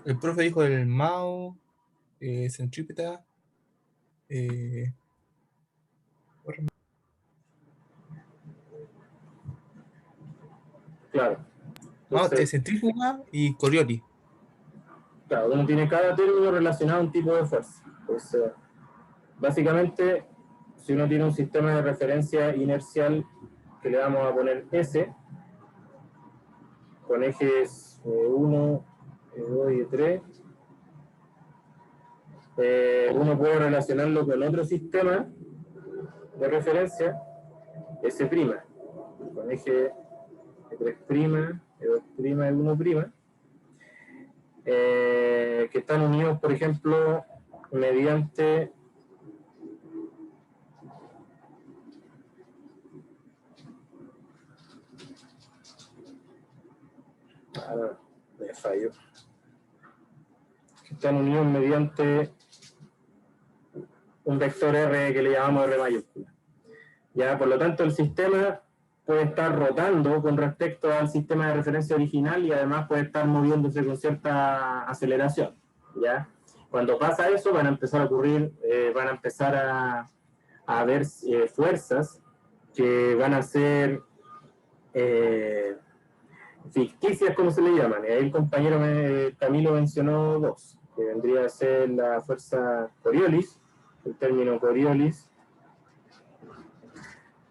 El profe dijo el Mao, centrípeta, eh, Claro. Mao, Entonces, centrífuga y Coriolis. claro, uno tiene cada término relacionado a un tipo de fuerza. Entonces, básicamente, si uno tiene un sistema de referencia inercial que le vamos a poner S, con ejes 1, 2 y 3, uno puede relacionarlo con otro sistema de referencia, S', con eje 3', E2', E1', que están unidos, por ejemplo, mediante me fallo, que están unidos mediante un vector R que le llamamos R mayúscula. Ya, por lo tanto, el sistema puede estar rotando con respecto al sistema de referencia original y además puede estar moviéndose con cierta aceleración. ¿Ya? Cuando pasa eso, van a empezar a ocurrir, van a empezar a haber fuerzas que van a ser ficticias, como se le llaman. Y ahí el compañero Camilo mencionó dos, que vendría a ser la fuerza Coriolis, el término Coriolis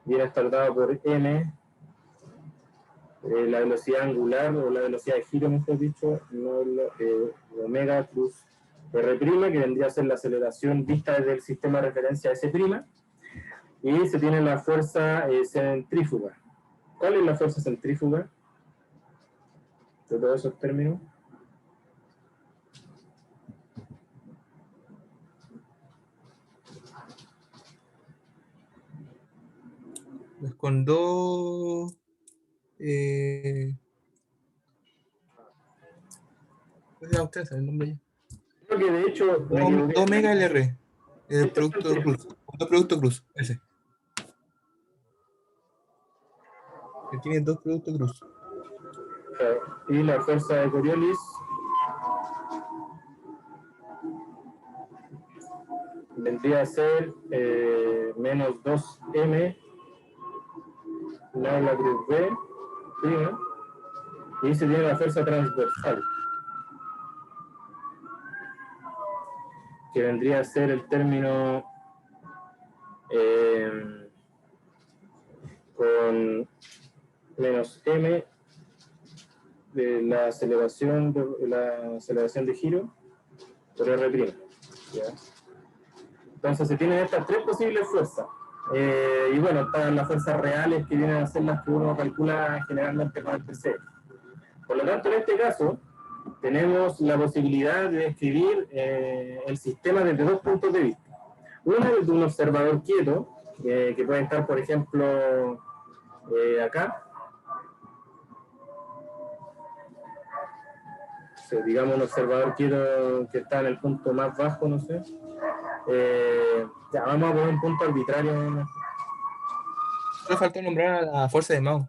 viene a estar dado por m, la velocidad angular o la velocidad de giro, mejor dicho, no, omega plus r', que vendría a ser la aceleración vista desde el sistema de referencia S', y se tiene la fuerza centrífuga. ¿Cuál es la fuerza centrífuga de todos esos términos? Pues con dos. Eh, ¿Cómo se llama usted? ¿Sabe el nombre ya? Creo que de hecho me equivoqué. 2 omega LR. El Esto es producto cruz. centrífuga. Dos productos cruz. Ese. Que tiene dos productos cruz. Y la fuerza de Coriolis vendría a ser menos 2m la cruz B, prima, y se tiene la fuerza transversal, que vendría a ser el término con menos m de la aceleración de giro por r'. ¿Ya? Entonces se tienen estas tres posibles fuerzas. Y bueno, están las fuerzas reales que vienen a ser las que uno calcula generalmente con el TC. Por lo tanto, en este caso, tenemos la posibilidad de describir el sistema desde dos puntos de vista. Uno desde un observador quieto, que puede estar, por ejemplo, acá, o sea, digamos un observador quieto que está en el punto más bajo, no sé. Ya, vamos a poner un punto arbitrario. Solo faltó nombrar a la fuerza de Mao.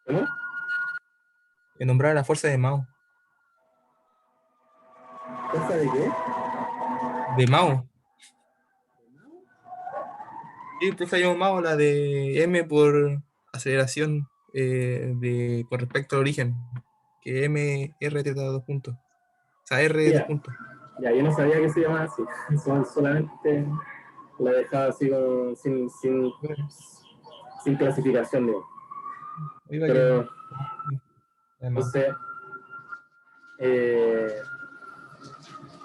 ¿No? Nombrar a la fuerza de Mao. ¿Fuerza de qué? De Mao. Sí, el profe llamó Mao, la de M por aceleración con respecto al origen. Que M, R te da dos puntos. O sea, R dos Ya, puntos. ya, yo no sabía que se llamaba así. Solamente la dejaba así como sin clasificación, digo. Oiga que. Pero, De Mao. entonces, eh,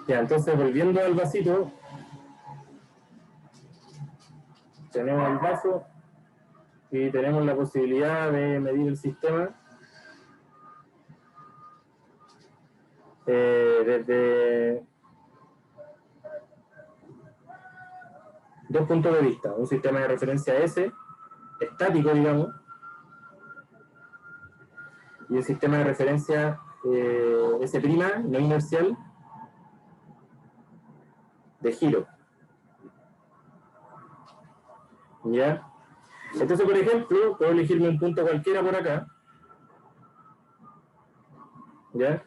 ya, entonces volviendo al vasito, tenemos el vaso y tenemos la posibilidad de medir el sistema desde dos puntos de vista. Un sistema de referencia S, estático, digamos, y un sistema de referencia S', no inercial, de giro. ¿Ya? Entonces, por ejemplo, puedo elegirme un punto cualquiera por acá, ¿ya?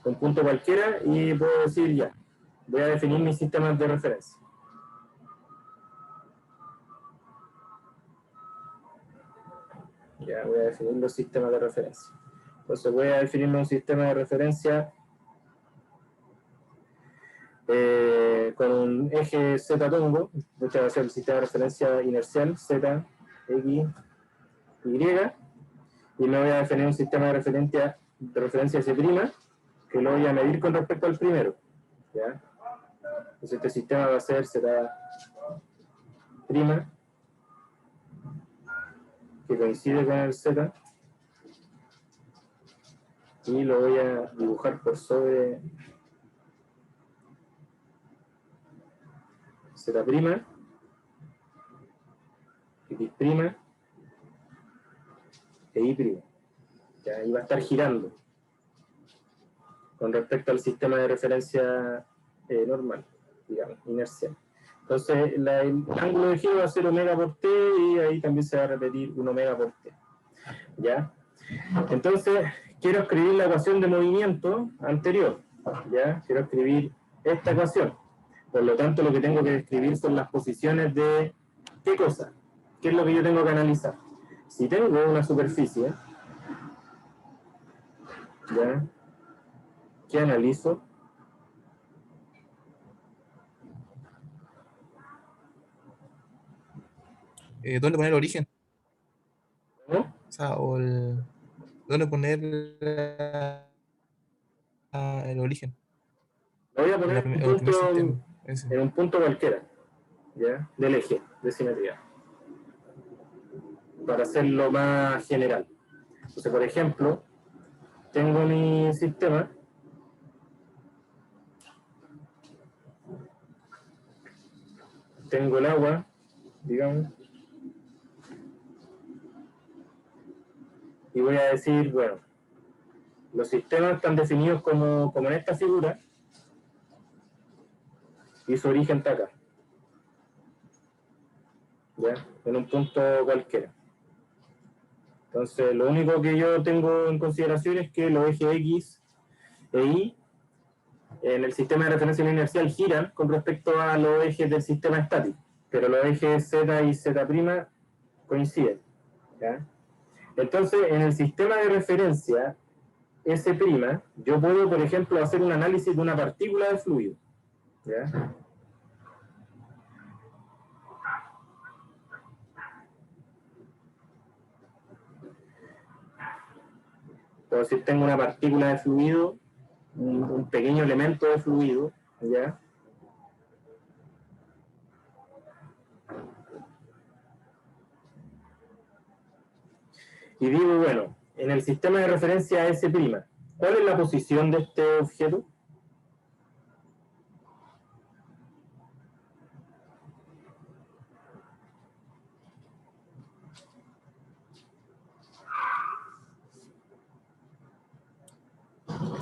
un punto cualquiera, y puedo decir ya, voy a definir mis sistemas de referencia. Ya voy a definir los sistemas de referencia. Entonces voy a definir un sistema de referencia con un eje Z tongo. Este va a ser el sistema de referencia inercial Z, X, Y. Y me voy a definir un sistema de referencia S', que lo voy a medir con respecto al primero. ¿Ya? Entonces este sistema va a ser Z', que coincide con el Z, y lo voy a dibujar por sobre Z', X', e Y'. ¿Ya? Y va a estar girando con respecto al sistema de referencia normal, digamos, inercial. Entonces, el ángulo de giro va a ser omega por t, y ahí también se va a repetir un omega por t. ¿Ya? Entonces, quiero escribir la ecuación de movimiento anterior. ¿Ya? Quiero escribir esta ecuación. Por lo tanto, lo que tengo que escribir son las posiciones de ¿qué cosa? ¿Qué es lo que yo tengo que analizar? Si tengo una superficie, ¿ya? ¿Qué analizo? ¿Dónde poner el origen? ¿No? O sea, ¿dónde poner el origen? Lo voy a poner El primer sistema. en un punto cualquiera, ¿ya? Del eje de simetría, para hacerlo más general. Entonces, por ejemplo, tengo mi sistema, tengo el agua, digamos, y voy a decir, bueno, los sistemas están definidos como en esta figura, y su origen está acá, ¿ya? En un punto cualquiera. Entonces, lo único que yo tengo en consideración es que los ejes X e Y en el sistema de referencia inercial giran con respecto a los ejes del sistema estático, pero los ejes Z y Z' coinciden. ¿Ya? Entonces, en el sistema de referencia S', yo puedo, por ejemplo, hacer un análisis de una partícula de fluido. ¿Ya? Entonces, tengo una partícula de fluido, un pequeño elemento de fluido, ¿ya? Y digo, bueno, en el sistema de referencia S', ¿cuál es la posición de este objeto?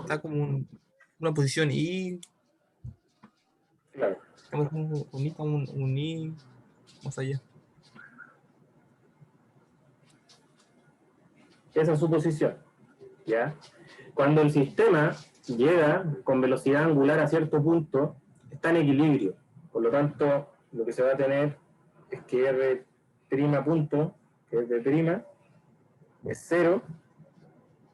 Está como una posición Y, Claro. estamos como un I más allá. Esa es su posición, ¿ya? Cuando el sistema llega con velocidad angular a cierto punto, está en equilibrio. Por lo tanto, lo que se va a tener es que R' punto, que es de', es 0,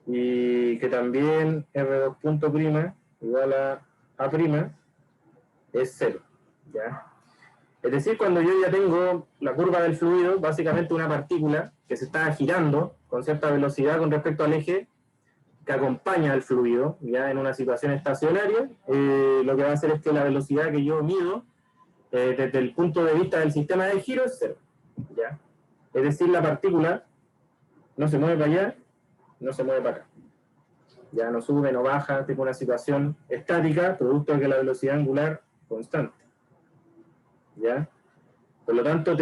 y que también R2 punto prima igual a A' es 0, ¿ya? Es decir, cuando yo ya tengo la curva del fluido, básicamente una partícula que se está girando con cierta velocidad con respecto al eje que acompaña al fluido, ya en una situación estacionaria, lo que va a hacer es que la velocidad que yo mido desde el punto de vista del sistema de giro es 0, ¿ya? Es decir, la partícula no se mueve para allá, no se mueve para acá. Ya no sube, no baja, tipo una situación estática, producto de que la velocidad angular es constante. ¿Ya? Por lo tanto,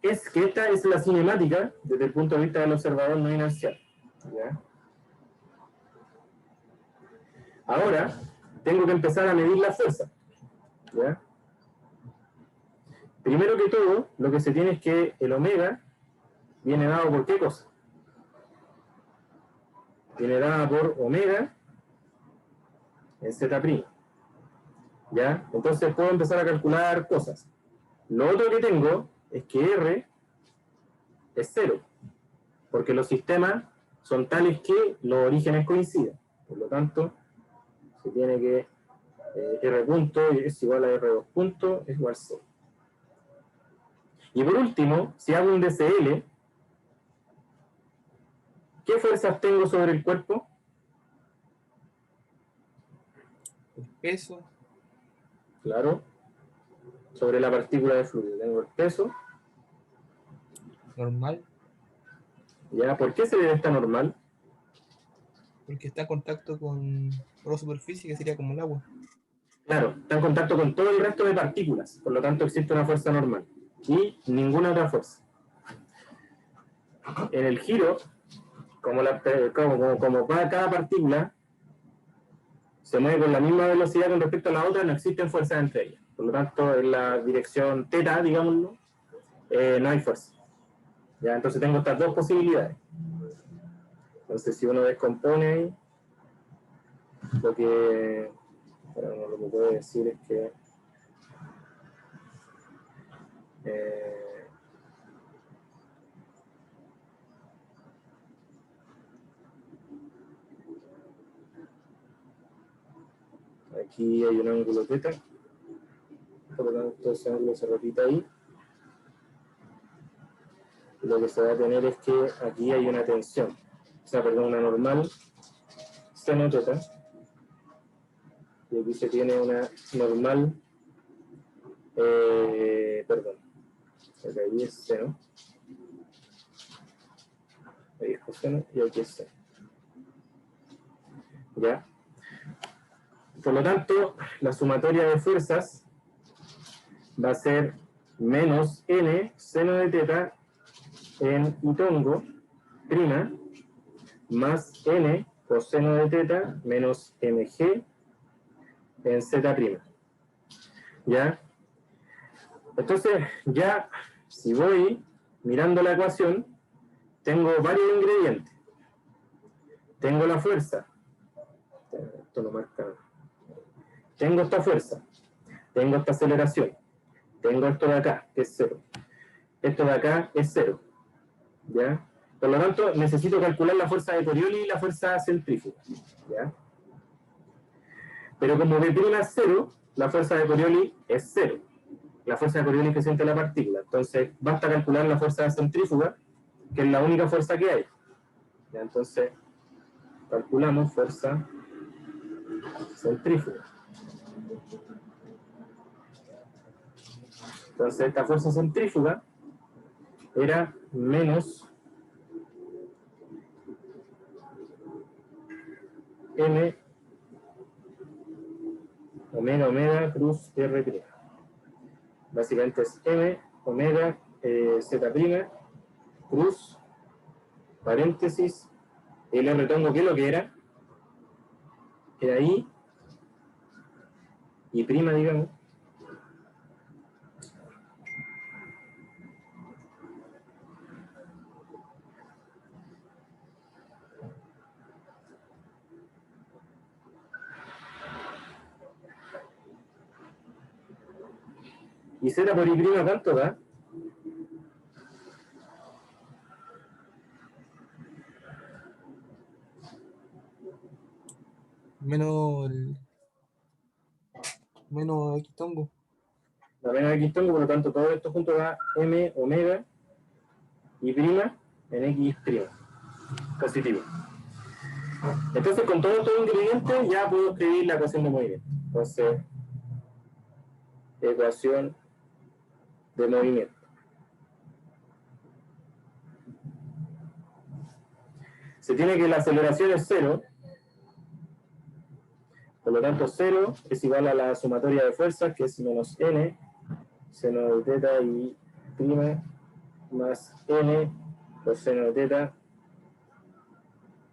es que esta es la cinemática desde el punto de vista del observador no inercial. ¿Ya? Ahora, tengo que empezar a medir la fuerza. ¿Ya? Primero que todo, lo que se tiene es que el omega viene dado por ¿qué cosa? Viene dada por omega en Z'. ¿Ya? Entonces puedo empezar a calcular cosas. Lo otro que tengo es que R es 0, porque los sistemas son tales que los orígenes coinciden. Por lo tanto, se tiene que R punto es igual a R2 punto es igual a 0. Y por último, si hago un DCL, ¿qué fuerzas tengo sobre el cuerpo? El peso Claro, sobre la partícula de fluido. Tengo el peso. normal, ¿Ya? ¿Por qué se ve esta normal? porque está en contacto con la superficie, que sería como el agua. Claro, está en contacto con todo el resto de partículas, por lo tanto existe una fuerza normal y ninguna otra fuerza. En el giro, como cada partícula se mueve con la misma velocidad con respecto a la otra, no existen fuerzas entre ellas. Por lo tanto, en la dirección θ, digámoslo, no hay fuerza. ¿Ya? Entonces tengo estas dos posibilidades. Entonces, si uno descompone ahí, lo que puedo decir es que aquí hay un ángulo θ, por lo tanto ese ángulo se repite ahí. Y lo que se va a tener es que aquí hay una tensión, o sea, perdón, una normal seno θ, y aquí se tiene una normal, perdón, ahí es seno, ahí es coseno y aquí es seno. ¿Ya? Por lo tanto, la sumatoria de fuerzas va a ser menos n seno de θ en itongo prima más n coseno de θ menos mg en z'. ¿Ya? Entonces, ya si voy mirando la ecuación, tengo varios ingredientes. Tengo la fuerza. Esto lo marca. Tengo esta fuerza. Tengo esta aceleración. Tengo esto de acá, que es 0. Esto de acá es 0. ¿Ya? Por lo tanto, necesito calcular la fuerza de Coriolis y la fuerza centrífuga. ¿Ya? Pero como B' es 0, la fuerza de Coriolis es 0. La fuerza de Coriolis que siente la partícula. Entonces, basta calcular la fuerza centrífuga, que es la única fuerza que hay. ¿Ya? Entonces, calculamos fuerza centrífuga. Entonces, esta fuerza centrífuga era menos m omega cruz r'. Básicamente es m omega z' cruz paréntesis el r tongo, que es lo que era I y prima, digamos, y z por i prima, ¿cuánto da? Menos X tongo. La menos x tongo, por lo tanto todo esto junto da m omega y prima en x prima positivo. Entonces, con todos estos ingredientes ya puedo escribir la ecuación de movimiento. Entonces, ecuación de movimiento. Se tiene que la aceleración es 0, por lo tanto 0 es igual a la sumatoria de fuerzas, que es menos n seno de θ y prima más n coseno de θ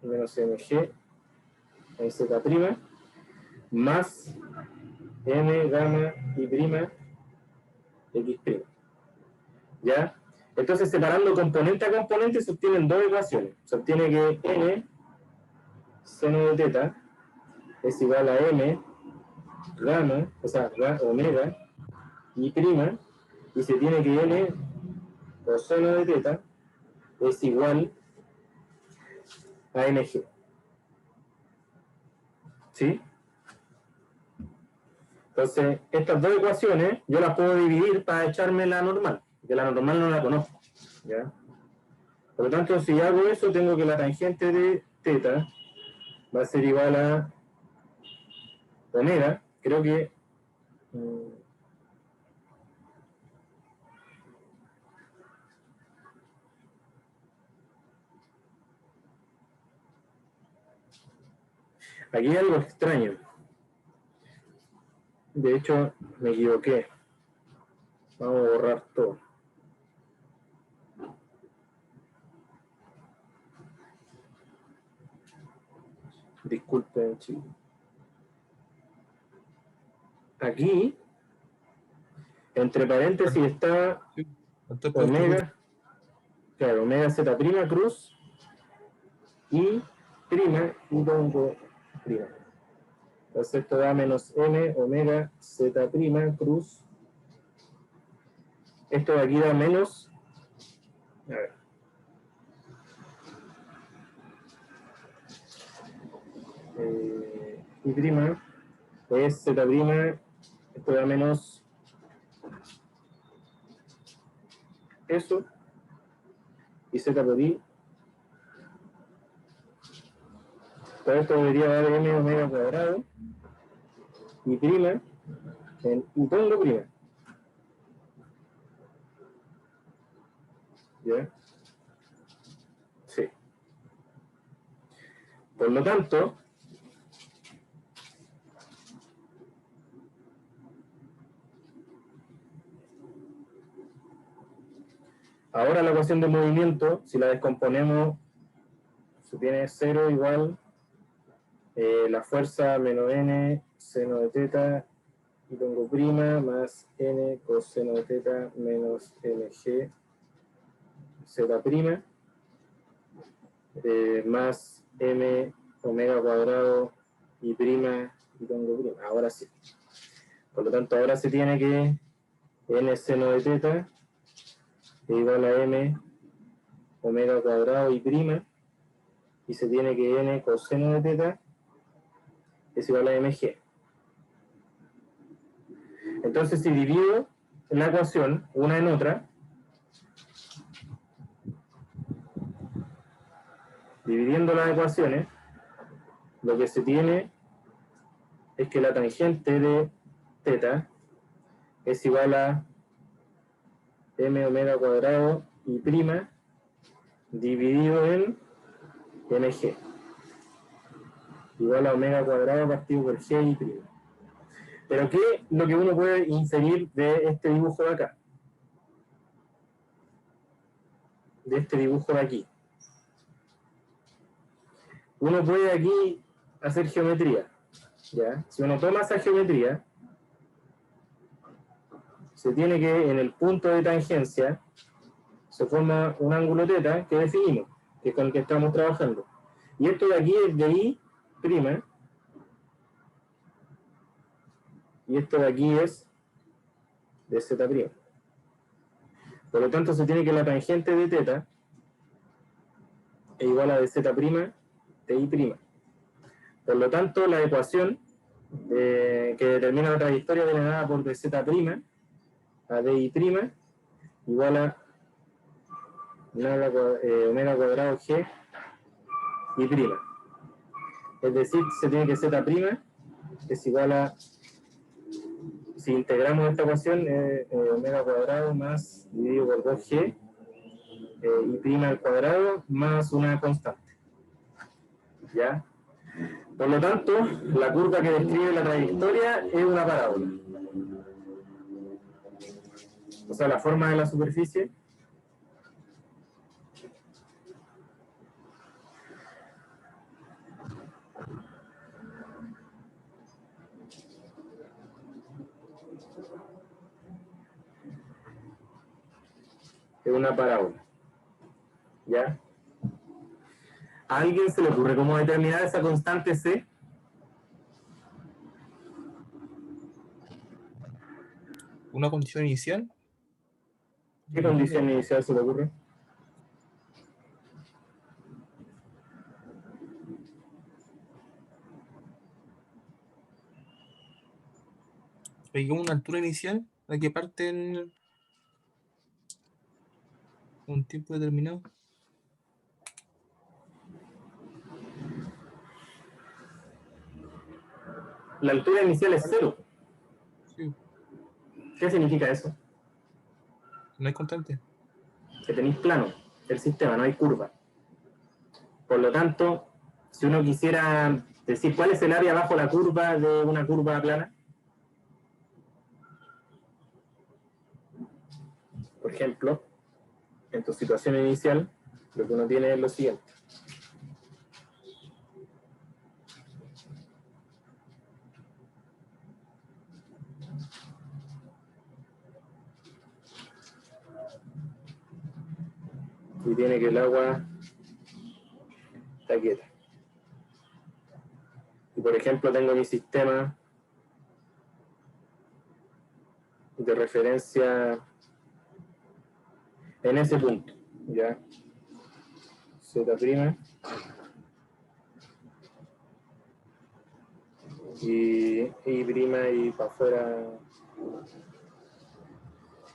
menos mg en z' más m gamma y prima x'. ¿Ya? Entonces, separando componente a componente, se obtienen dos ecuaciones. Se obtiene que n seno de θ es igual a m gamma, o sea, omega y prima, y se tiene que n coseno de teta es igual a mg. ¿Sí? Entonces, estas dos ecuaciones yo las puedo dividir para echarme la normal, porque la normal no la conozco. ¿Ya? Por lo tanto, si hago eso, tengo que la tangente de teta va a ser igual a omega. Creo que aquí hay algo extraño. De hecho, me equivoqué. Vamos a borrar todo. Disculpen, chicos. Aquí, entre paréntesis, está omega, claro, omega z prima cruz y prima y pongo prima. Entonces esto da menos m omega z prima cruz. Esto de aquí da menos, a ver, y prima es z prima, esto da menos eso, y z por i. Todo esto debería dar m omega cuadrado, y prima, y pongo prima. ¿Ya? Sí. Por lo tanto, ahora la ecuación de movimiento, si la descomponemos, se tiene 0 igual la fuerza menos n seno de teta y pongo prima más n coseno de teta menos mg z prima más m omega cuadrado y prima y pongo prima. Ahora sí. Por lo tanto, ahora se tiene que n seno de teta es igual a m omega cuadrado y prima, y se tiene que n coseno de teta es igual a mg. Entonces, si divido la ecuación una en otra, dividiendo las ecuaciones, lo que se tiene es que la tangente de teta es igual a m omega cuadrado y prima dividido en mg, igual a omega cuadrado partido por g y prima. Pero ¿qué es lo que uno puede inferir de este dibujo de acá? De este dibujo de aquí. Uno puede aquí hacer geometría. ¿Ya? Si uno toma esa geometría, se tiene que en el punto de tangencia se forma un ángulo teta que definimos, que es con el que estamos trabajando. Y esto de aquí es de I', y esto de aquí es de Z'. Por lo tanto, se tiene que la tangente de teta es igual a de Z' de I'. Por lo tanto, la ecuación que determina la trayectoria viene dada por de Z' a de I' igual a omega cuadrado g y prima. Es decir, se tiene que Z' es igual a, si integramos esta ecuación, omega cuadrado más dividido por 2g y prima al cuadrado más una constante. ¿Ya? Por lo tanto, la curva que describe la trayectoria es una parábola. O sea, la forma de la superficie es una parábola. ¿Ya? ¿A alguien se le ocurre cómo determinar esa constante C? una condición inicial. ¿Qué condición inicial se le ocurre? Hay una altura inicial a la que parte un tiempo determinado. La altura inicial es 0. Sí, ¿Qué significa eso? no hay constante. Que tenéis plano el sistema, no hay curva. Por lo tanto, si uno quisiera decir cuál es el área bajo la curva de una curva plana, por ejemplo, en tu situación inicial, lo que uno tiene es lo siguiente. Y tiene que el agua está quieta. Y por ejemplo, tengo mi sistema de referencia en ese punto, ¿ya? Z' y y para afuera.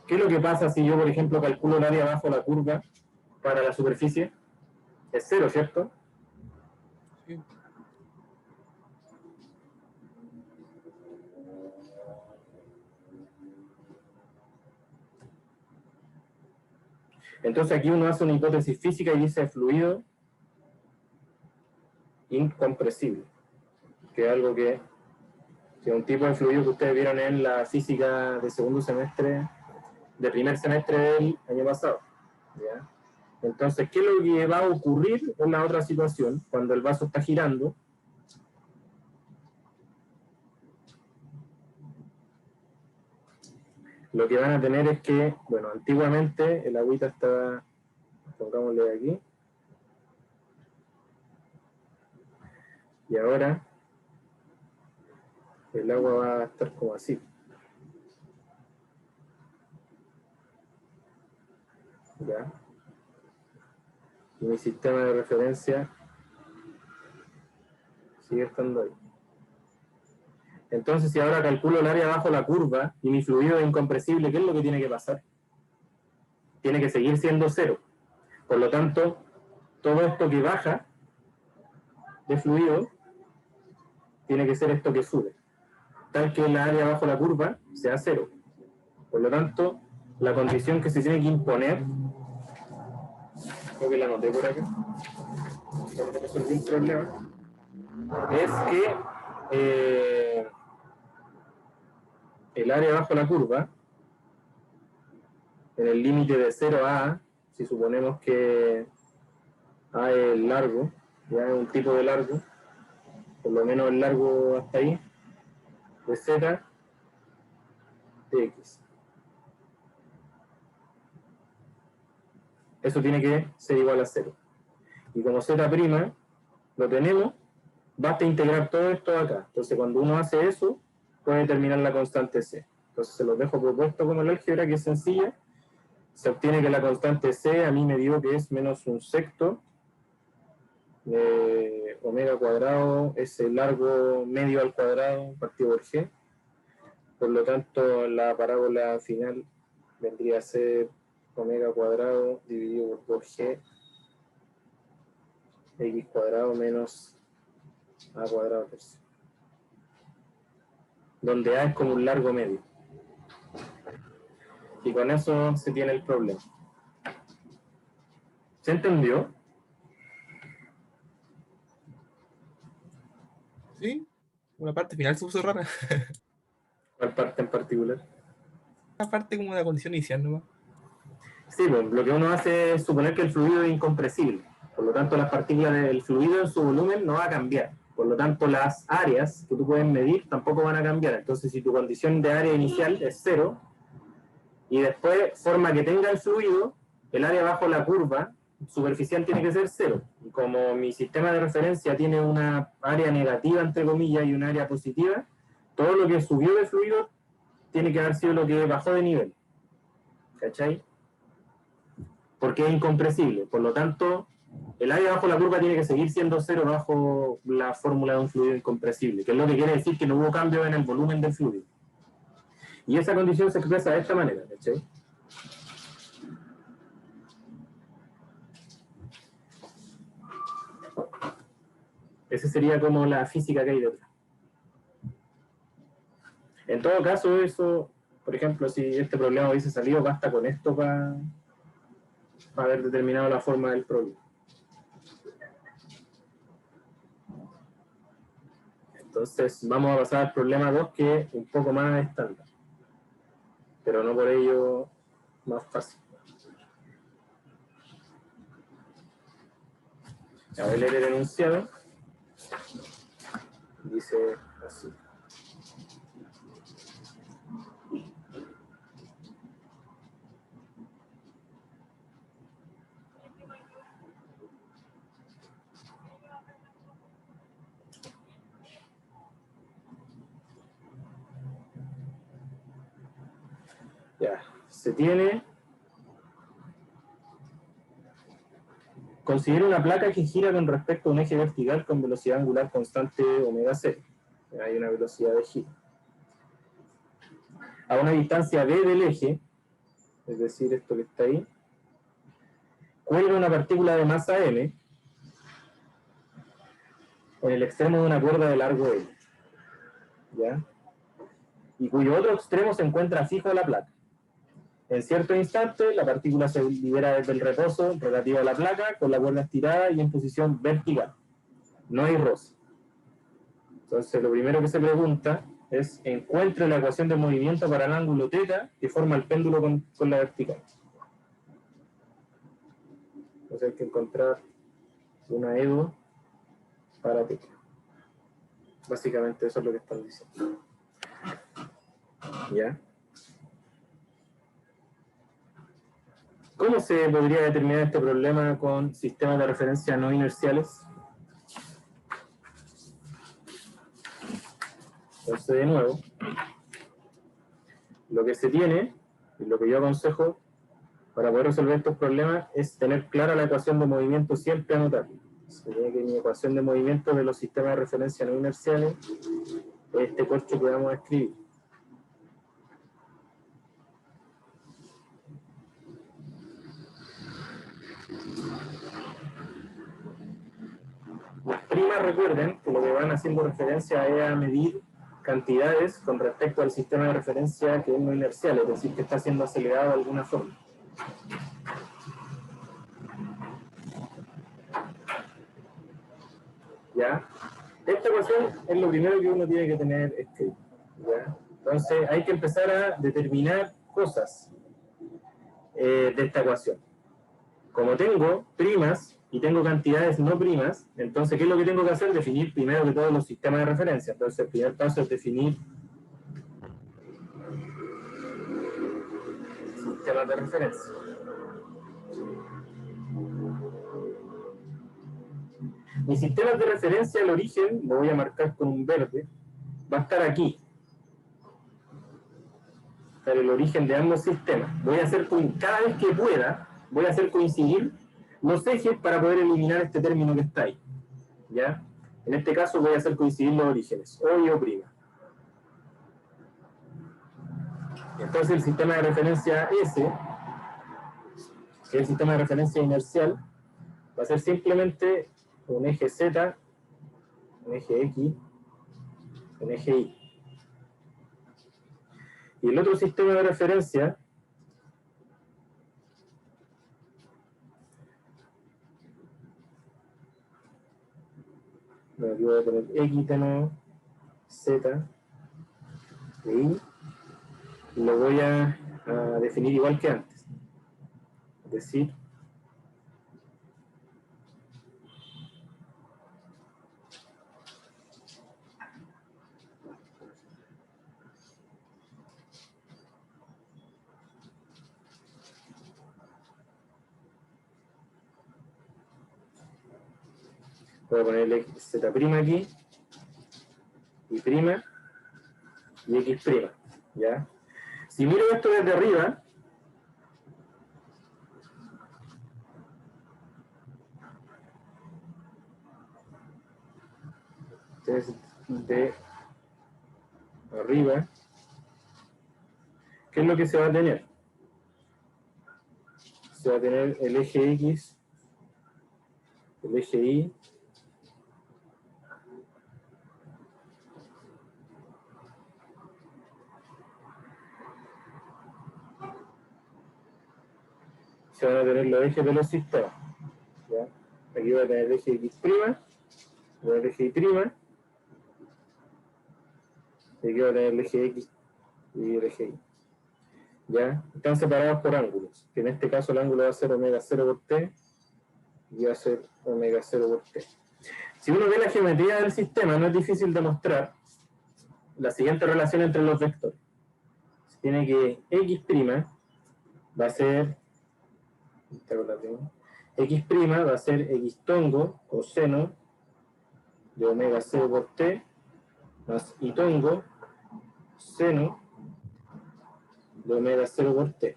¿Qué es lo que pasa si yo, por ejemplo, calculo el área bajo la curva para la superficie? Es 0, ¿cierto? Sí. Entonces aquí uno hace una hipótesis física y dice fluido incompresible, que es algo que es un tipo de fluido que ustedes vieron en la física de segundo semestre, de primer semestre del año pasado, ¿ya? Entonces, ¿qué es lo que va a ocurrir en la otra situación cuando el vaso está girando? Lo que van a tener es que, bueno, antiguamente el agüita estaba, pongámosle aquí, y ahora el agua va a estar como así. ¿Ya? Y mi sistema de referencia sigue estando ahí. Entonces, si ahora calculo el área bajo la curva y mi fluido es incompresible, ¿qué es lo que tiene que pasar? Tiene que seguir siendo 0. Por lo tanto, todo esto que baja de fluido tiene que ser esto que sube, tal que la área bajo la curva sea 0. Por lo tanto, la condición que se tiene que imponer, creo que la anoté por acá, para resolver el problema, es que el área bajo la curva, en el límite de 0 a A, si suponemos que A es largo, ya es un tipo de largo, por lo menos el largo hasta ahí, de Z, de X. Eso tiene que ser igual a 0. Y como Z' lo tenemos, basta integrar todo esto acá. Entonces, cuando uno hace eso, puede determinar la constante C. Entonces, se los dejo propuesto como el álgebra, que es sencilla. Se obtiene que la constante C a mí me dio que es menos un sexto de omega cuadrado, es el largo medio al cuadrado partido por G. Por lo tanto, la parábola final vendría a ser omega cuadrado dividido por 2G x cuadrado menos a cuadrado tercio, donde A es como un largo medio. Y con eso se tiene el problema. ¿Se entendió? Sí, una parte final se puso rara. ¿Cuál parte en particular? Una parte como una condición inicial nomás. Sí, pues, lo que uno hace es suponer que el fluido es incompresible. Por lo tanto, las partículas del fluido en su volumen no va a cambiar. Por lo tanto, las áreas que tú puedes medir tampoco van a cambiar. Entonces, si tu condición de área inicial es 0, y después forma que tenga el fluido, el área bajo la curva superficial tiene que ser 0. Y como mi sistema de referencia tiene una área negativa, entre comillas, y una área positiva, todo lo que subió de fluido tiene que haber sido lo que bajó de nivel. ¿Cachai? Porque es incompresible. Por lo tanto, el área bajo la curva tiene que seguir siendo cero bajo la fórmula de un fluido incompresible, que es lo que quiere decir que no hubo cambio en el volumen del fluido. Y esa condición se expresa de esta manera, ¿cachai? Esa sería como la física que hay detrás. En todo caso, eso, por ejemplo, si este problema hubiese salido, basta con esto para haber determinado la forma del problema. Entonces, vamos a pasar al problema 2, que es un poco más estándar, pero no por ello más fácil. Ya voy a leer el enunciado. Dice así. Ya, se tiene. Considera una placa que gira con respecto a un eje vertical con velocidad angular constante omega c. Hay una velocidad de giro. A una distancia b del eje, es decir, esto que está ahí, cuelga una partícula de masa m en el extremo de una cuerda de largo L, ¿ya? Y cuyo otro extremo se encuentra fijo a la placa. En cierto instante, la partícula se libera desde el reposo relativo a la placa con la cuerda estirada y en posición vertical. No hay roce. Entonces, lo primero que se pregunta es: encuentre la ecuación de movimiento para el ángulo θ que forma el péndulo con la vertical. Entonces hay que encontrar una EDO para θ. Básicamente eso es lo que están diciendo. ¿Ya? ¿Cómo se podría determinar este problema con sistemas de referencia no inerciales? Entonces, de nuevo, lo que se tiene, y lo que yo aconsejo para poder resolver estos problemas, es tener clara la ecuación de movimiento, siempre anotarla. Se tiene que mi ecuación de movimiento de los sistemas de referencia no inerciales es este corcho que vamos a escribir. Las primas, recuerden que lo que van haciendo referencia es a medir cantidades con respecto al sistema de referencia que es no inercial, es decir, que está siendo acelerado de alguna forma. ¿Ya? Esta ecuación es lo primero que uno tiene que tener escrito. ¿Ya? Entonces hay que empezar a determinar cosas de esta ecuación. Como tengo primas y tengo cantidades no primas, entonces, ¿qué es lo que tengo que hacer? Definir primero que todos los sistemas de referencia. Entonces, el primer paso es definir sistemas de referencia. Mi sistema de referencia, el origen, lo voy a marcar con un verde, va a estar aquí. Para el origen de ambos sistemas. Voy a hacer, cada vez que pueda, voy a hacer coincidir los ejes para poder eliminar este término que está ahí. ¿Ya? En este caso voy a hacer coincidir los orígenes, O y O'. Entonces el sistema de referencia S, que es el sistema de referencia inercial, va a ser simplemente un eje Z, un eje X, un eje Y. Y el otro sistema de referencia aquí voy a poner X de nuevo, Z e Y, y lo voy a definir igual que antes. Es decir, voy a ponerle Z' aquí, Y' y X', ¿ya? Si miro esto desde arriba, desde arriba, ¿qué es lo que se va a tener? Se va a tener el eje X, el eje Y, se van a tener los ejes de los sistemas. ¿Ya? Aquí voy a tener el eje X', voy a tener el eje Y', y aquí voy a tener el eje X y el eje Y. ¿Ya? Están separados por ángulos, que en este caso el ángulo va a ser omega 0 por t y va a ser omega 0 por t. Si uno ve la geometría del sistema, no es difícil demostrar la siguiente relación entre los vectores. Se tiene que X' va a ser X' va a ser X tongo coseno de omega 0 por t más Y tongo seno de omega 0 por t.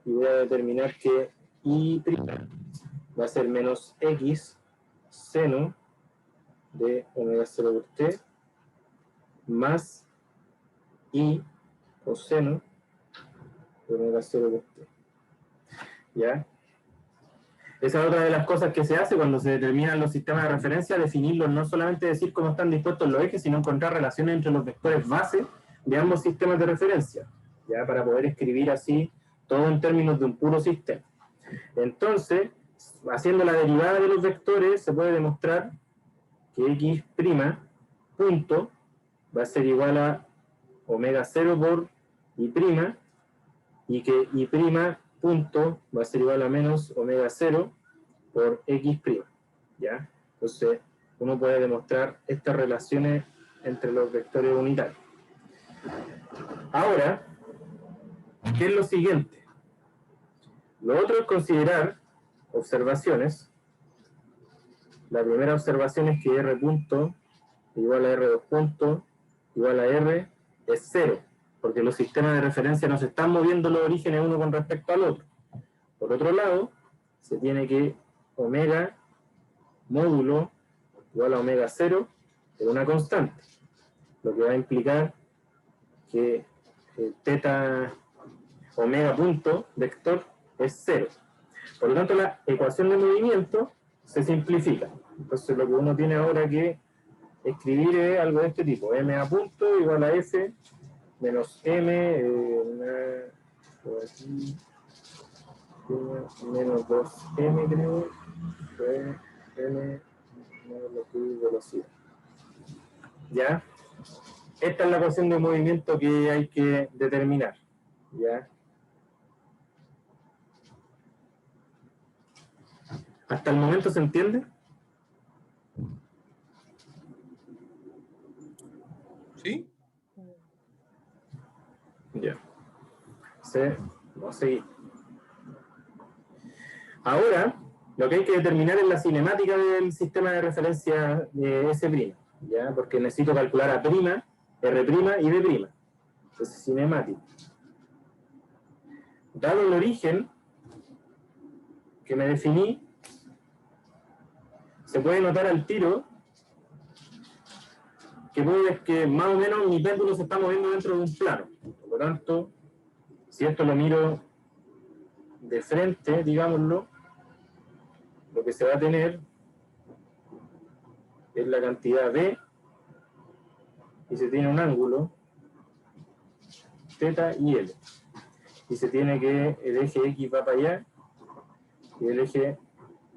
Y voy a determinar que Y' va a ser menos X seno de omega 0 por t más Y coseno de omega 0 por t. ¿Ya? Esa es otra de las cosas que se hace cuando se determinan los sistemas de referencia, definirlos, no solamente decir cómo están dispuestos los ejes, sino encontrar relaciones entre los vectores base de ambos sistemas de referencia, ¿ya? Para poder escribir así todo en términos de un puro sistema. Entonces, haciendo la derivada de los vectores, se puede demostrar que X' punto va a ser igual a omega 0 por Y', y que Y' punto va a ser igual a menos omega 0 por X', ¿ya? Entonces, uno puede demostrar estas relaciones entre los vectores unitarios. Ahora, ¿qué es lo siguiente? Lo otro es considerar observaciones. La primera observación es que R punto igual a R2 punto igual a R es 0, porque los sistemas de referencia no se están moviendo los orígenes uno con respecto al otro. Por otro lado, se tiene que omega módulo igual a omega 0 es una constante, lo que va a implicar que teta omega punto vector es 0. Por lo tanto, la ecuación de movimiento se simplifica. Entonces, lo que uno tiene ahora que escribir es algo de este tipo: ma punto igual a f menos m menos 2m, creo, m menos la velocidad. ¿Ya? Esta es la ecuación de movimiento que hay que determinar. ¿Ya? ¿Hasta el momento se entiende? ¿Sí? Ya. Vamos a seguir. Ahora, lo que hay que determinar es la cinemática del sistema de referencia de S', ¿ya? Porque necesito calcular a prima, R' y D'. Entonces, cinemática. Dado el origen que me definí, se puede notar al tiro que más o menos mi péndulo se está moviendo dentro de un plano. Por lo tanto, si esto lo miro de frente, digámoslo, lo que se va a tener es la cantidad B, y se tiene un ángulo θ y L. Y se tiene que el eje X va para allá y el eje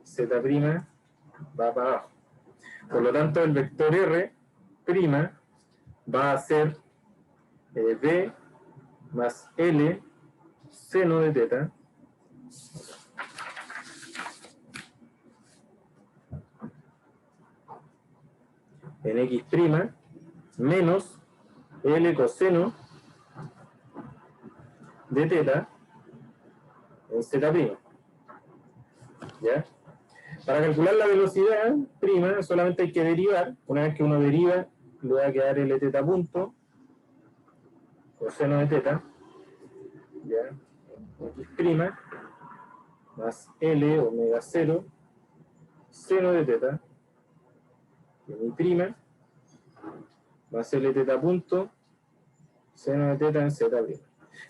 Z' va para abajo. Por lo tanto, el vector R' va a ser B más L seno de θ en X' menos L coseno de θ en Z'. ¿Ya? Para calcular la velocidad prima solamente hay que derivar. Una vez que uno deriva, le va a quedar Lθ punto coseno de θ ¿ya? X' más L omega 0 seno de teta de mi prima más L teta punto seno de teta en z'.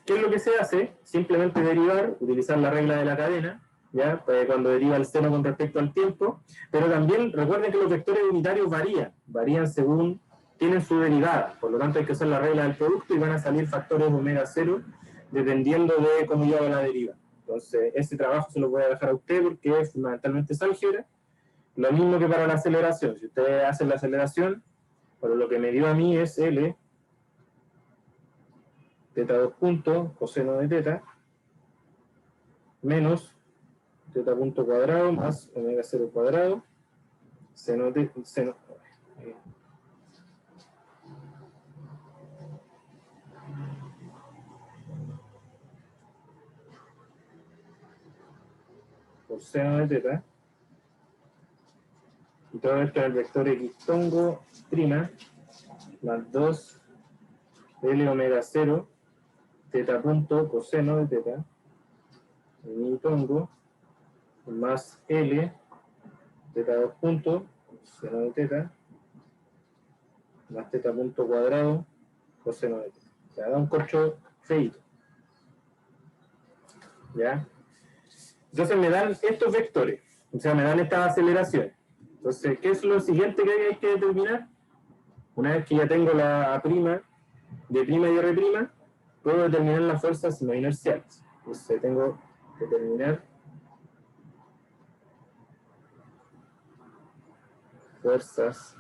¿Qué es lo que se hace? Simplemente derivar, utilizar la regla de la cadena, ¿ya? Cuando deriva el seno con respecto al tiempo, pero también recuerden que los vectores unitarios varían según, tienen su derivada, por lo tanto hay que usar la regla del producto y van a salir factores omega 0 dependiendo de cómo yo haga la deriva. Entonces, ese trabajo se lo voy a dejar a usted porque fundamentalmente es álgebra. Lo mismo que para la aceleración. Si ustedes hacen la aceleración, pero lo que me dio a mí es L teta 2 puntos, coseno de teta, menos teta punto cuadrado más omega 0 cuadrado, seno de seno. Por seno de teta. Y todo esto es el vector x tongo prima más 2 L omega 0 teta punto coseno de teta mi tongo más L teta 2 puntos seno de teta más teta punto cuadrado coseno de teta. O sea, da un corcho feito. ¿Ya? Entonces me dan estos vectores, o sea, me dan estas aceleraciones. Entonces, ¿qué es lo siguiente que hay que determinar? Una vez que ya tengo la A' de prima y R', puedo determinar las fuerzas no inerciales. Entonces tengo que determinar fuerzas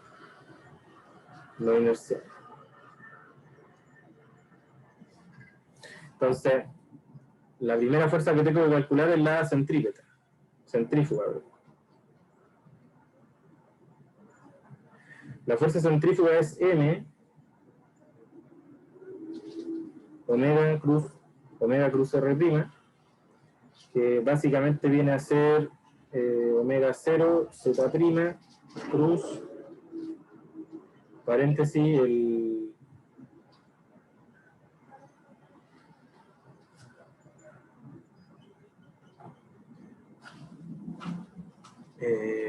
no inerciales. Entonces, la primera fuerza que tengo que calcular es la centrípeta, centrífuga. La fuerza centrífuga es M omega cruz R', que básicamente viene a ser omega 0 z' cruz paréntesis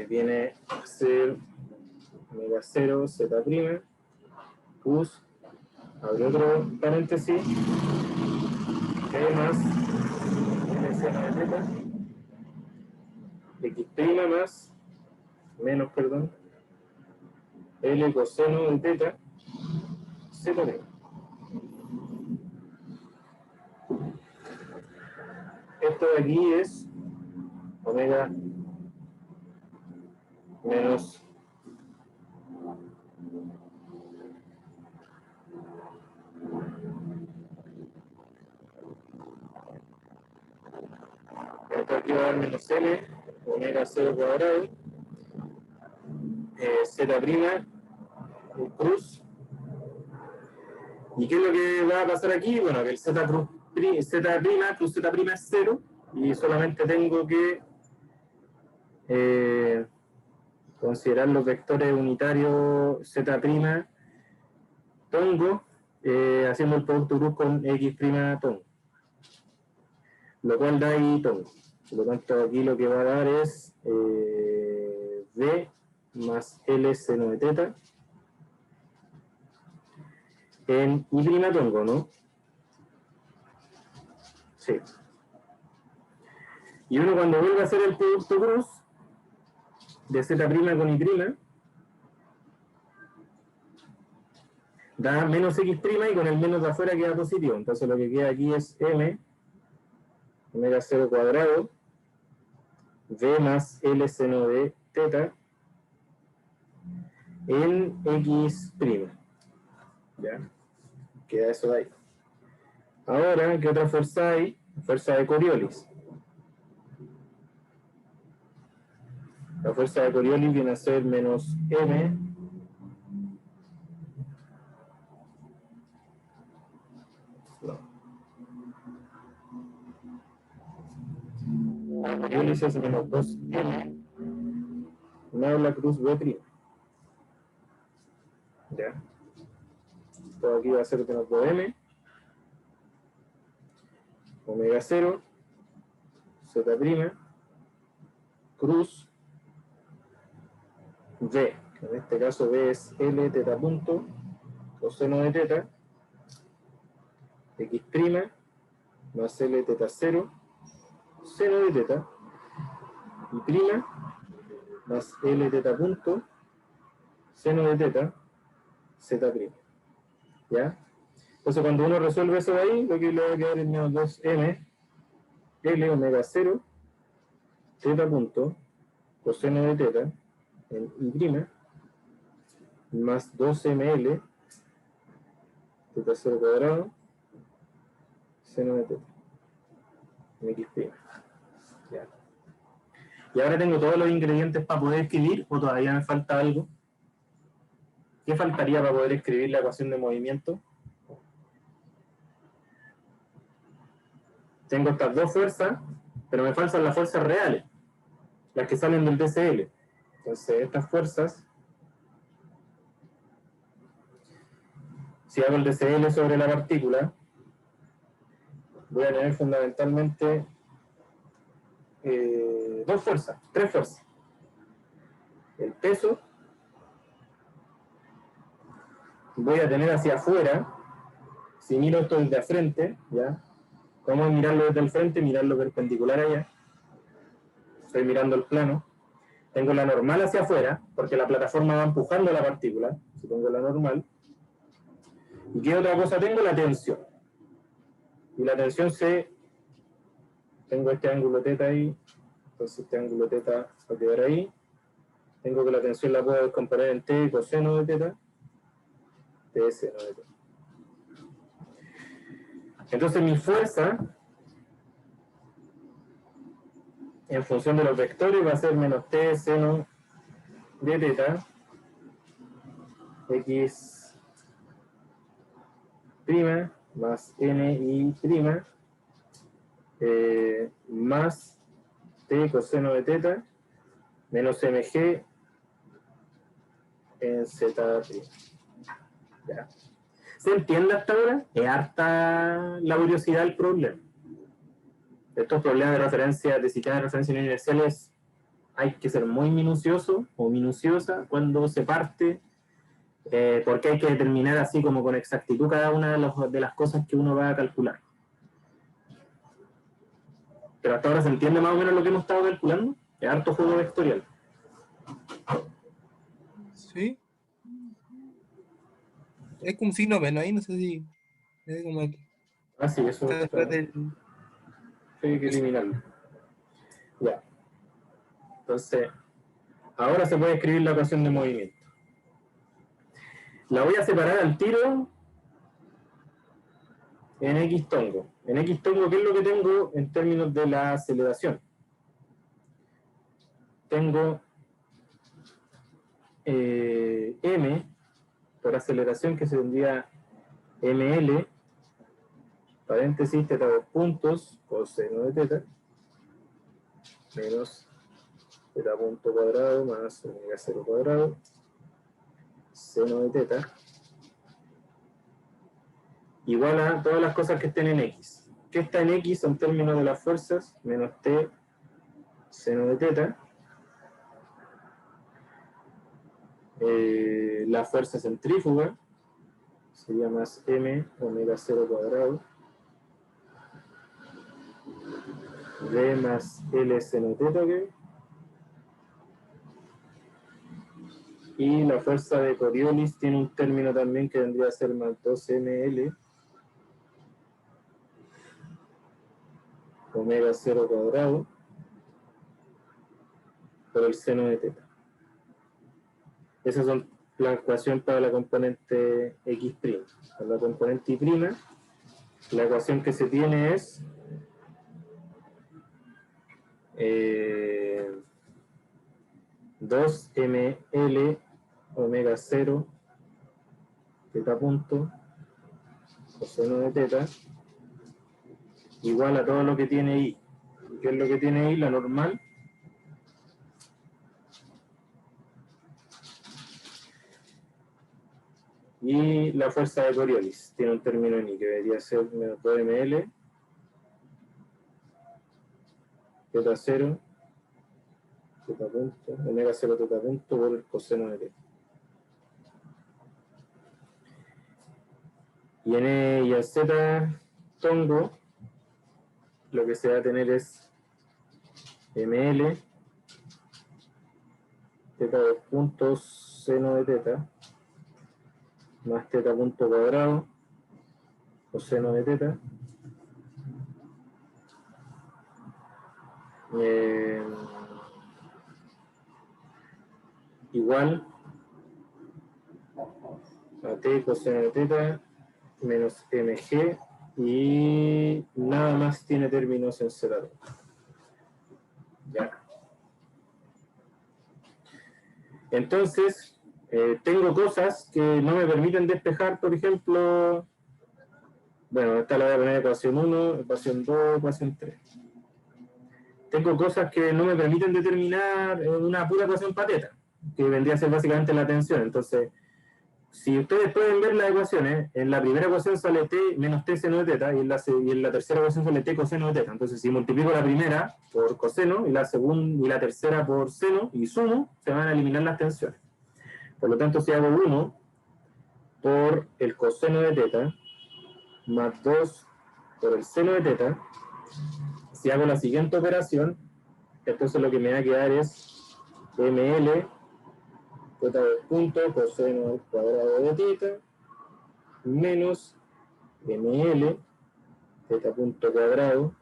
viene a ser omega 0 z' cruz, abre otro paréntesis, E más L seno de teta, X' más, menos, perdón, L coseno de teta, Z'. Esto de aquí es omega menos esto aquí va a dar menos L omega 0 cuadrado Z' cruz. ¿Y qué es lo que va a pasar aquí? Bueno, que el Z cruz cruz Z' es 0 y solamente tengo que considerar los vectores unitarios Z' tongo haciendo el producto cruz con X' tongo, lo cual da I tongo. Por lo tanto, aquí lo que va a dar es V más L seno de teta en I' tongo, ¿no? Sí. Y uno cuando vuelve a hacer el producto cruz de Z' con I', da menos X' y con el menos de afuera queda positivo. Entonces lo que queda aquí es M omega 0 cuadrado V más L seno de teta en X'. ¿Ya? Queda eso de ahí. Ahora, ¿qué otra fuerza hay? Fuerza de Coriolis. La fuerza de Coriolis viene a ser menos M Coriolis es menos 2M más la cruz V'. ¿Ya? Todo aquí va a ser menos 2M omega 0, z', cruz, v. En este caso v es L teta punto, coseno de teta, x' más L teta 0, seno de teta, y prima más L teta punto, seno de teta, z'. ¿Ya? Entonces cuando uno resuelve eso de ahí, lo que le va a quedar es menos 2m, L omega 0, teta punto, coseno de teta, en y', más 2ml, teta 0 cuadrado, seno de teta, en x'. ¿Ya? Y ahora tengo todos los ingredientes para poder escribir, o todavía me falta algo. ¿Qué faltaría para poder escribir la ecuación de movimiento? Tengo estas dos fuerzas, pero me faltan las fuerzas reales, las que salen del DCL. Entonces, estas fuerzas, si hago el DCL sobre la partícula, voy a tener fundamentalmente dos fuerzas, tres fuerzas. El peso, voy a tener hacia afuera, si miro esto desde frente, ¿ya? ¿Cómo es mirarlo desde el frente? Mirarlo perpendicular allá. Estoy mirando el plano. Tengo la normal hacia afuera, porque la plataforma va empujando la partícula. Si tengo la normal. ¿Y qué otra cosa tengo? La tensión. Y la tensión tengo este ángulo teta ahí. Entonces este ángulo teta va a quedar ahí. Tengo que la tensión la puedo descomponer en t coseno de teta. T seno de teta. Entonces mi fuerza, en función de los vectores, va a ser menos t seno de teta x' más ni' más t coseno de teta menos mg en z'. ¿Ya? ¿Se entiende hasta ahora? Es harta laboriosidad el problema. Estos problemas de referencia, de sistema de referencia universales, hay que ser muy minucioso o minuciosa cuando se parte, porque hay que determinar así como con exactitud cada una de las cosas que uno va a calcular. Pero hasta ahora se entiende más o menos lo que hemos estado calculando. Es harto juego vectorial. Sí. Es como un signo menos ahí, no sé si. Es como que Ah, sí, eso está después está, del. hay que eliminarlo. Ya. Entonces, ahora se puede escribir la ecuación de movimiento. La voy a separar al tiro en X tongo. En X tongo, ¿qué es lo que tengo en términos de la aceleración? Tengo M por aceleración, que sería ML, paréntesis, teta 2 puntos, coseno de teta, menos teta punto cuadrado más omega 0 cuadrado, seno de teta, igual a todas las cosas que estén en X. ¿Qué está en X en términos de las fuerzas? Menos T seno de teta. La fuerza centrífuga sería más M omega 0 cuadrado. V más L seno teta, ¿okay? Y la fuerza de Coriolis tiene un término también que vendría a ser más 2ml omega 0 cuadrado por el seno de teta. Esas son la ecuación para la componente X'. Para la componente Y', la ecuación que se tiene es 2ml omega 0 teta punto coseno de teta igual a todo lo que tiene I. ¿Qué es lo que tiene I? La normal y la fuerza de Coriolis. Tiene un término en I que debería ser menos 2ml teta 0, teta punto, omega 0 teta punto por el coseno de teta. Y en z tongo, lo que se va a tener es ml teta 2 puntos seno de teta más teta punto cuadrado coseno de teta igual a t coseno de teta menos mg y nada más tiene términos en z. Ya. Entonces, tengo cosas que no me permiten despejar, por ejemplo, bueno, esta la voy a poner ecuación 1, ecuación 2, ecuación 3. Tengo cosas que no me permiten determinar una pura ecuación pateta, que vendría a ser básicamente la tensión. Entonces, si ustedes pueden ver las ecuaciones, en la primera ecuación sale t menos t seno de teta, y en la tercera ecuación sale t coseno de teta. Entonces, si multiplico la primera por coseno, y la segunda y la tercera por seno, y sumo, se van a eliminar las tensiones. Por lo tanto, si hago 1 por el coseno de teta, más 2 por el seno de teta, si hago la siguiente operación, entonces lo que me va a quedar es ml teta 2 punto coseno al cuadrado de teta menos ml teta punto cuadrado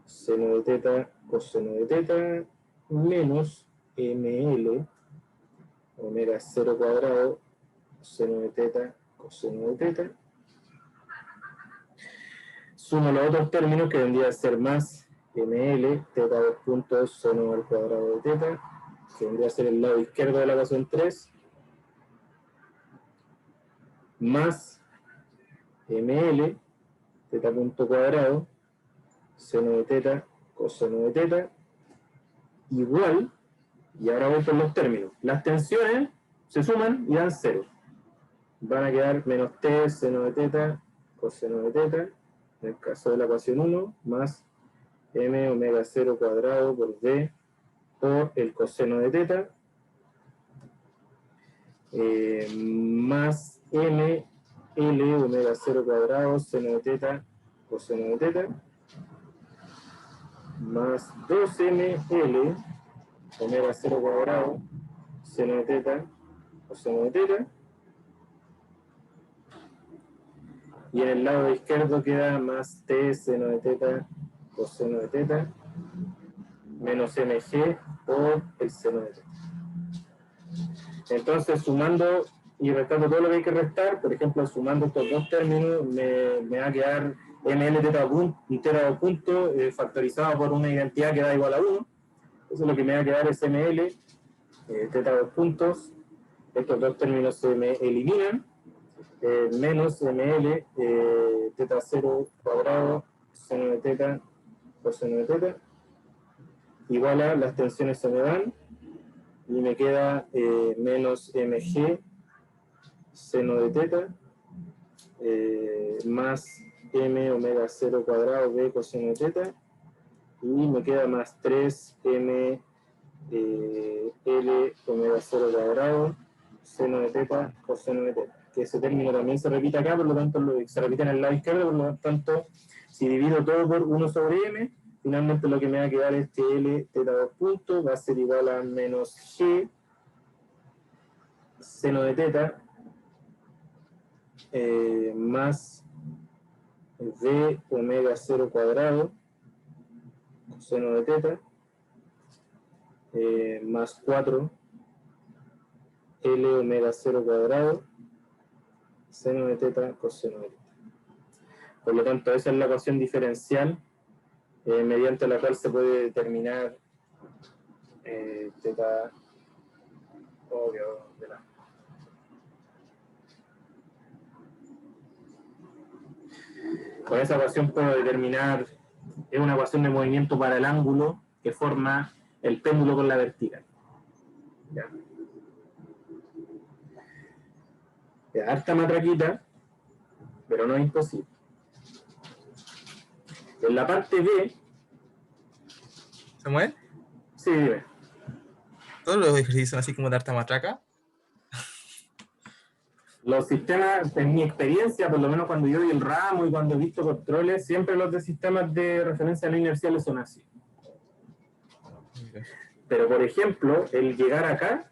seno de teta coseno de teta menos ml omega 0 cuadrado seno de teta coseno de teta. Sumo los otros términos que vendría a ser más ml teta 2 puntos seno al cuadrado de teta, que vendría a ser el lado izquierdo de la ecuación 3, más ml teta punto cuadrado seno de teta coseno de teta igual, y ahora voy por los términos. Las tensiones se suman y dan 0. Van a quedar menos t seno de teta coseno de teta, en el caso de la ecuación 1, más m omega 0 cuadrado por b por el coseno de teta, más m l omega 0 cuadrado seno de teta coseno de teta, más 2ml omega 0 cuadrado seno de teta coseno de teta, y en el lado izquierdo queda más t seno de teta coseno de teta menos mg por el seno de teta. Entonces, sumando y restando todo lo que hay que restar, por ejemplo, sumando estos dos términos, me va a quedar ml teta 2 puntos factorizado por una identidad que da igual a 1. Entonces, lo que me va a quedar es ml teta 2 puntos. Estos dos términos se me eliminan. Menos ml teta 0 cuadrado seno de teta coseno de teta igual a las tensiones se me dan y me queda menos mg seno de teta más m omega 0 cuadrado b coseno de teta y me queda más 3m l omega 0 cuadrado seno de teta coseno de teta, que ese término también se repite acá, por lo tanto se repite en el lado izquierdo, por lo tanto si divido todo por 1 sobre m, finalmente lo que me va a quedar es que L teta 2 puntos va a ser igual a menos G seno de teta más V omega 0 cuadrado seno de teta más 4 L omega 0 cuadrado seno de teta coseno de teta. Por lo tanto, esa es la ecuación diferencial mediante la cual se puede determinar teta obvio de la. Con esa ecuación puedo determinar, es una ecuación de movimiento para el ángulo que forma el péndulo con la vertical. Ya. Harta matraquita, pero no es imposible. En la parte B, Samuel, Sí, dime. todos los ejercicios son así como de harta matraca. Los sistemas, en mi experiencia, por lo menos cuando yo doy el ramo y cuando he visto controles, siempre los de sistemas de referencia no inerciales son así. Pero, por ejemplo, el llegar acá,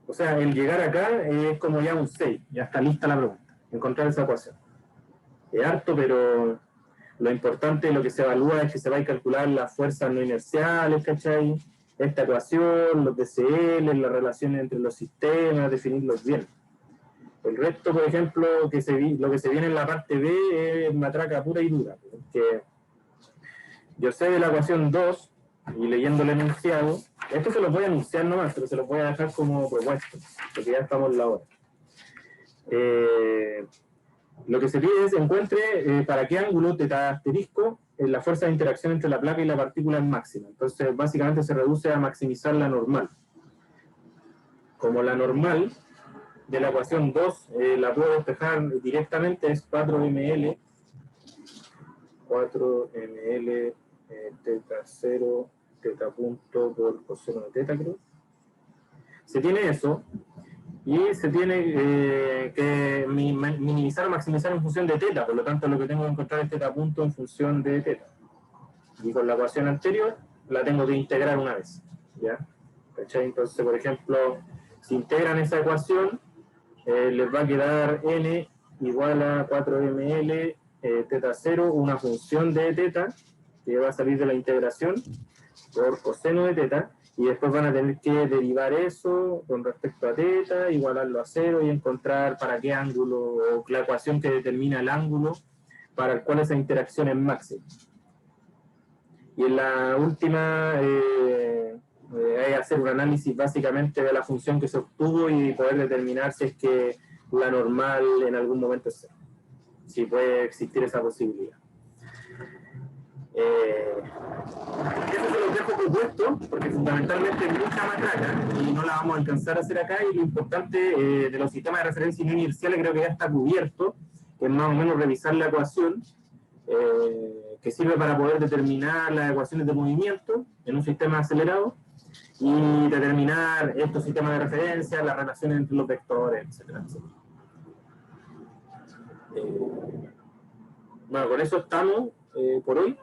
o sea, el llegar acá es como ya un 6, ya está lista la pregunta, encontrar esa ecuación. Es harto, pero lo importante, lo que se evalúa es que se va a calcular las fuerzas no inerciales, ¿cachai? Esta ecuación, los DCL, las relaciones entre los sistemas, definirlos bien. El resto, por ejemplo, lo que se viene en la parte B es matraca pura y dura, porque yo sé de la ecuación 2 y leyendo el enunciado, esto se los voy a anunciar nomás, pero se los voy a dejar como propuesto, porque ya estamos en la hora. Lo que se pide es encuentre para qué ángulo teta asterisco la fuerza de interacción entre la placa y la partícula es máxima. Entonces, básicamente se reduce a maximizar la normal. Como la normal de la ecuación 2 la puedo despejar directamente, es 4ml, 4ml teta 0, teta punto por coseno de teta, creo. Se tiene eso, y se tiene que minimizar o maximizar en función de teta, por lo tanto lo que tengo que encontrar es teta punto en función de teta. Y con la ecuación anterior la tengo que integrar una vez, ¿ya? ¿Cachai? Entonces, por ejemplo, si integran esa ecuación, les va a quedar n igual a 4ml teta 0, una función de teta, que va a salir de la integración por coseno de teta, y después van a tener que derivar eso con respecto a teta, igualarlo a 0 y encontrar para qué ángulo, o la ecuación que determina el ángulo para el cual esa interacción es máxima. Y en la última hay que hacer un análisis básicamente de la función que se obtuvo y poder determinar si es que la normal en algún momento es 0, si puede existir esa posibilidad. Eso se los dejo propuesto, porque fundamentalmente es mucha matraca y no la vamos a alcanzar a hacer acá, y lo importante de los sistemas de referencia no inerciales creo que ya está cubierto, que es más o menos revisar la ecuación, que sirve para poder determinar las ecuaciones de movimiento en un sistema acelerado y determinar estos sistemas de referencia, las relaciones entre los vectores, etcétera, etcétera. Bueno, con eso estamos por hoy.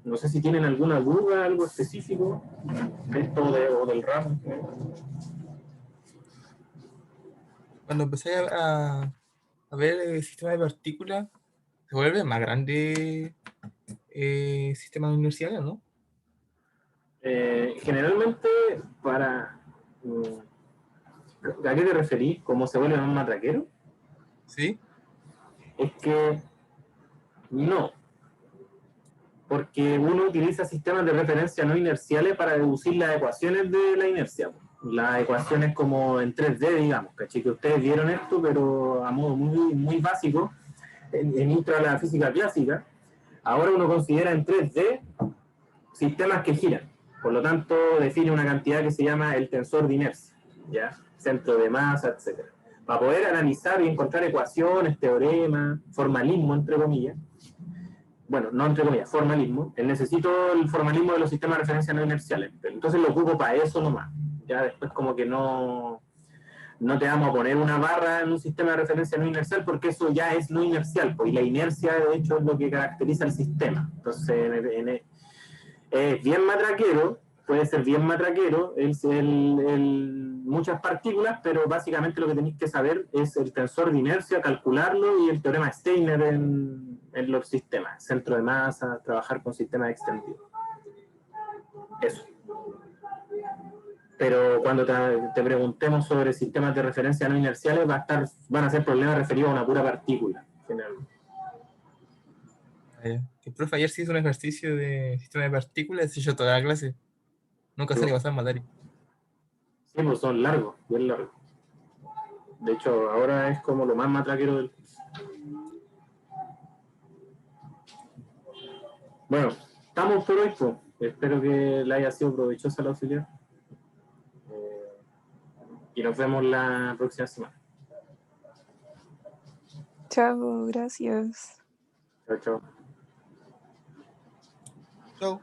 No sé si tienen alguna duda, algo específico de esto o del ramo. Cuando empecé a ver el sistema de partículas, se vuelve más grande sistema inercial, ¿no? Generalmente, para... ¿A qué te referís? ¿Cómo se vuelve más matraquero? ¿Sí? Es que no, porque uno utiliza sistemas de referencia no inerciales para deducir las ecuaciones de la inercia. Las ecuaciones como en 3D, digamos, ¿cachai? Que ustedes vieron esto, pero a modo muy, muy básico, en intro a la física clásica. Ahora uno considera en 3D sistemas que giran. Por lo tanto, define una cantidad que se llama el tensor de inercia, ¿ya? Centro de masa, etc. Para poder analizar y encontrar ecuaciones, teoremas, formalismo, entre comillas, bueno, no entre comillas, formalismo, necesito el formalismo de los sistemas de referencia no inerciales, entonces lo ocupo para eso nomás, ya después como que no te vamos a poner una barra en un sistema de referencia no inercial porque eso ya es no inercial, pues, y la inercia de hecho es lo que caracteriza el sistema, entonces es bien matraquero, puede ser bien matraquero, muchas partículas, pero básicamente lo que tenéis que saber es el tensor de inercia, calcularlo, y el teorema Steiner en los sistemas, centro de masa, trabajar con sistemas extendidos. Eso. Pero cuando te preguntemos sobre sistemas de referencia no inerciales, van a ser problemas referidos a una pura partícula, generalmente. El profe ayer se hizo un ejercicio de sistema de partículas y yo toda la clase. Nunca Sí, salí a pasar materia. pues son largos, bien largos. De hecho, ahora es como lo más matraquero del curso. Bueno, estamos por hoy, pues. Espero que le haya sido provechosa la auxiliar. Y nos vemos la próxima semana. Chao, gracias. Chao, chao. Chao.